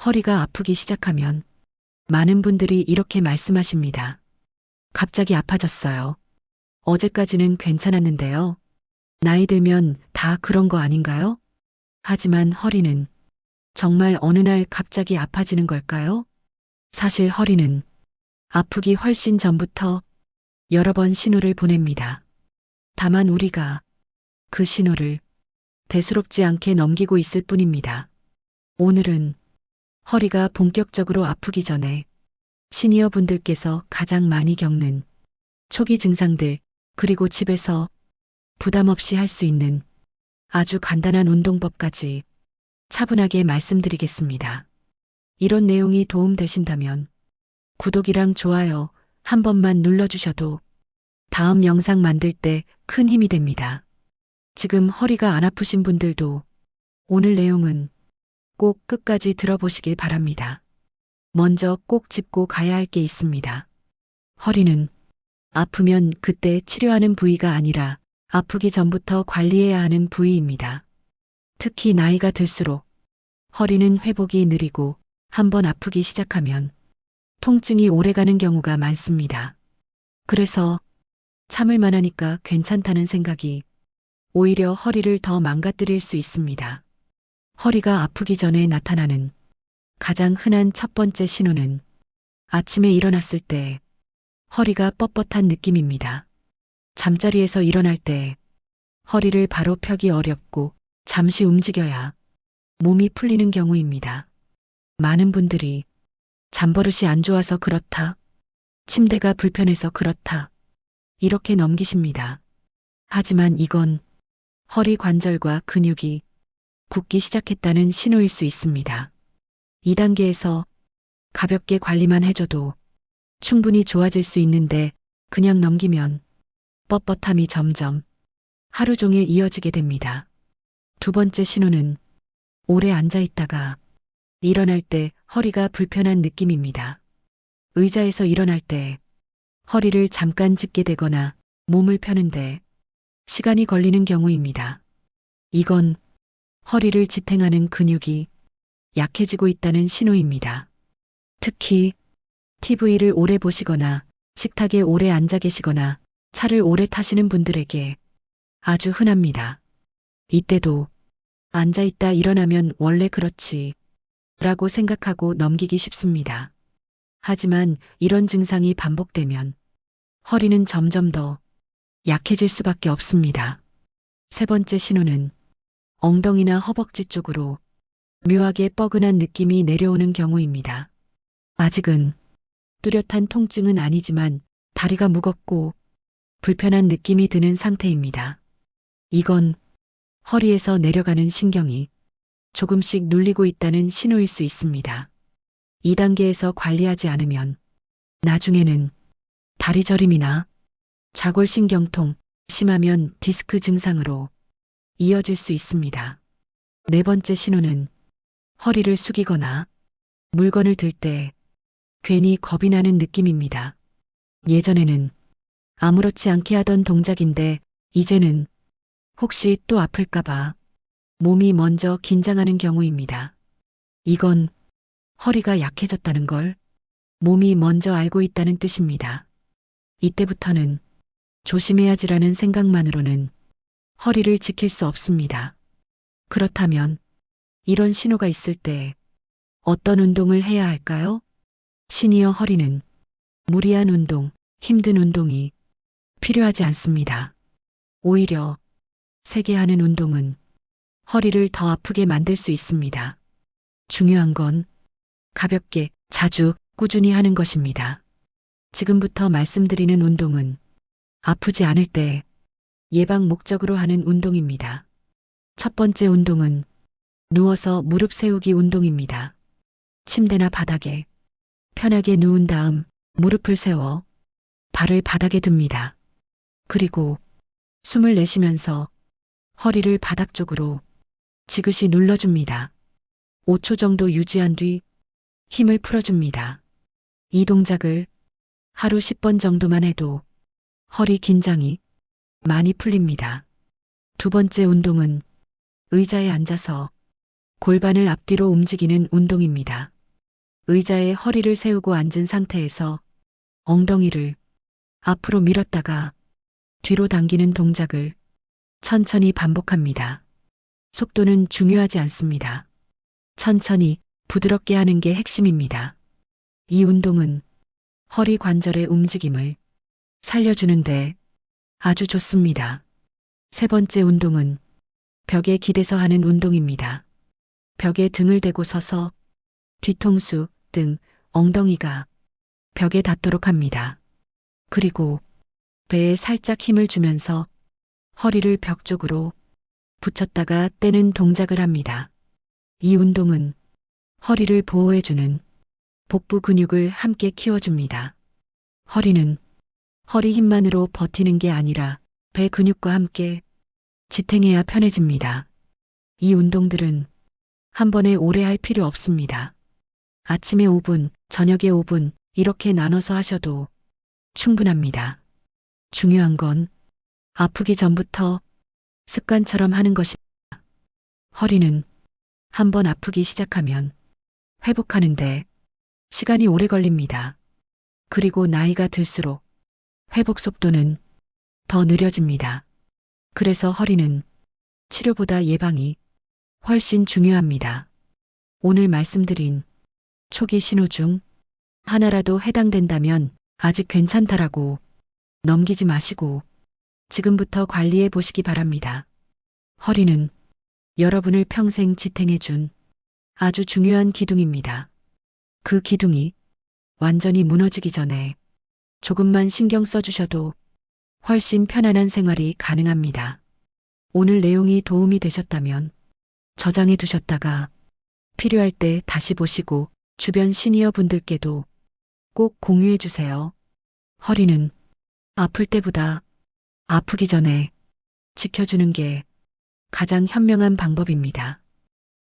허리가 아프기 시작하면 많은 분들이 이렇게 말씀하십니다. 갑자기 아파졌어요. 어제까지는 괜찮았는데요. 나이 들면 다 그런 거 아닌가요? 하지만 허리는 정말 어느 날 갑자기 아파지는 걸까요? 사실 허리는 아프기 훨씬 전부터 여러 번 신호를 보냅니다. 다만 우리가 그 신호를 대수롭지 않게 넘기고 있을 뿐입니다. 오늘은 허리가 본격적으로 아프기 전에 시니어 분들께서 가장 많이 겪는 초기 증상들, 그리고 집에서 부담 없이 할 수 있는 아주 간단한 운동법까지 차분하게 말씀드리겠습니다. 이런 내용이 도움되신다면 구독이랑 좋아요 한 번만 눌러주셔도 다음 영상 만들 때 큰 힘이 됩니다. 지금 허리가 안 아프신 분들도 오늘 내용은 꼭 끝까지 들어보시길 바랍니다. 먼저 꼭 짚고 가야 할 게 있습니다. 허리는 아프면 그때 치료하는 부위가 아니라 아프기 전부터 관리해야 하는 부위입니다. 특히 나이가 들수록 허리는 회복이 느리고 한번 아프기 시작하면 통증이 오래가는 경우가 많습니다. 그래서 참을 만하니까 괜찮다는 생각이 오히려 허리를 더 망가뜨릴 수 있습니다. 허리가 아프기 전에 나타나는 가장 흔한 첫 번째 신호는 아침에 일어났을 때 허리가 뻣뻣한 느낌입니다. 잠자리에서 일어날 때 허리를 바로 펴기 어렵고 잠시 움직여야 몸이 풀리는 경우입니다. 많은 분들이 잠버릇이 안 좋아서 그렇다, 침대가 불편해서 그렇다, 이렇게 넘기십니다. 하지만 이건 허리 관절과 근육이 굳기 시작했다는 신호일 수 있습니다. 2단계에서 가볍게 관리만 해줘도 충분히 좋아질 수 있는데 그냥 넘기면 뻣뻣함이 점점 하루 종일 이어지게 됩니다. 두 번째 신호는 오래 앉아 있다가 일어날 때 허리가 불편한 느낌입니다. 의자에서 일어날 때 허리를 잠깐 짚게 되거나 몸을 펴는데 시간이 걸리는 경우입니다. 이건 허리를 지탱하는 근육이 약해지고 있다는 신호입니다. 특히 TV를 오래 보시거나 식탁에 오래 앉아 계시거나 차를 오래 타시는 분들에게 아주 흔합니다. 이때도 앉아 있다 일어나면 원래 그렇지 라고 생각하고 넘기기 쉽습니다. 하지만 이런 증상이 반복되면 허리는 점점 더 약해질 수밖에 없습니다. 세 번째 신호는 엉덩이나 허벅지 쪽으로 묘하게 뻐근한 느낌이 내려오는 경우입니다. 아직은 뚜렷한 통증은 아니지만 다리가 무겁고 불편한 느낌이 드는 상태입니다. 이건 허리에서 내려가는 신경이 조금씩 눌리고 있다는 신호일 수 있습니다. 2단계에서 관리하지 않으면 나중에는 다리 저림이나 좌골신경통, 심하면 디스크 증상으로 이어질 수 있습니다. 네 번째 신호는 허리를 숙이거나 물건을 들 때 괜히 겁이 나는 느낌입니다. 예전에는 아무렇지 않게 하던 동작인데 이제는 혹시 또 아플까봐 몸이 먼저 긴장하는 경우입니다. 이건 허리가 약해졌다는 걸 몸이 먼저 알고 있다는 뜻입니다. 이때부터는 조심해야지라는 생각만으로는 허리를 지킬 수 없습니다. 그렇다면 이런 신호가 있을 때 어떤 운동을 해야 할까요? 시니어 허리는 무리한 운동, 힘든 운동이 필요하지 않습니다. 오히려 세게 하는 운동은 허리를 더 아프게 만들 수 있습니다. 중요한 건 가볍게, 자주, 꾸준히 하는 것입니다. 지금부터 말씀드리는 운동은 아프지 않을 때 예방 목적으로 하는 운동입니다. 첫 번째 운동은 누워서 무릎 세우기 운동입니다. 침대나 바닥에 편하게 누운 다음 무릎을 세워 발을 바닥에 둡니다. 그리고 숨을 내쉬면서 허리를 바닥 쪽으로 지그시 눌러줍니다. 5초 정도 유지한 뒤 힘을 풀어줍니다. 이 동작을 하루 10번 정도만 해도 허리 긴장이 많이 풀립니다. 두 번째 운동은 의자에 앉아서 골반을 앞뒤로 움직이는 운동입니다. 의자에 허리를 세우고 앉은 상태에서 엉덩이를 앞으로 밀었다가 뒤로 당기는 동작을 천천히 반복합니다. 속도는 중요하지 않습니다. 천천히 부드럽게 하는 게 핵심입니다. 이 운동은 허리 관절의 움직임을 살려주는데 아주 좋습니다. 세 번째 운동은 벽에 기대서 하는 운동입니다. 벽에 등을 대고 서서 뒤통수, 등, 엉덩이가 벽에 닿도록 합니다. 그리고 배에 살짝 힘을 주면서 허리를 벽 쪽으로 붙였다가 떼는 동작을 합니다. 이 운동은 허리를 보호해주는 복부 근육을 함께 키워줍니다. 허리는 허리 힘만으로 버티는 게 아니라 배 근육과 함께 지탱해야 편해집니다. 이 운동들은 한 번에 오래 할 필요 없습니다. 아침에 5분, 저녁에 5분 이렇게 나눠서 하셔도 충분합니다. 중요한 건 아프기 전부터 습관처럼 하는 것입니다. 허리는 한 번 아프기 시작하면 회복하는데 시간이 오래 걸립니다. 그리고 나이가 들수록 회복 속도는 더 느려집니다. 그래서 허리는 치료보다 예방이 훨씬 중요합니다. 오늘 말씀드린 초기 신호 중 하나라도 해당된다면 아직 괜찮다라고 넘기지 마시고 지금부터 관리해 보시기 바랍니다. 허리는 여러분을 평생 지탱해준 아주 중요한 기둥입니다. 그 기둥이 완전히 무너지기 전에 조금만 신경 써주셔도 훨씬 편안한 생활이 가능합니다. 오늘 내용이 도움이 되셨다면 저장해 두셨다가 필요할 때 다시 보시고 주변 시니어 분들께도 꼭 공유해 주세요. 허리는 아플 때보다 아프기 전에 지켜주는 게 가장 현명한 방법입니다.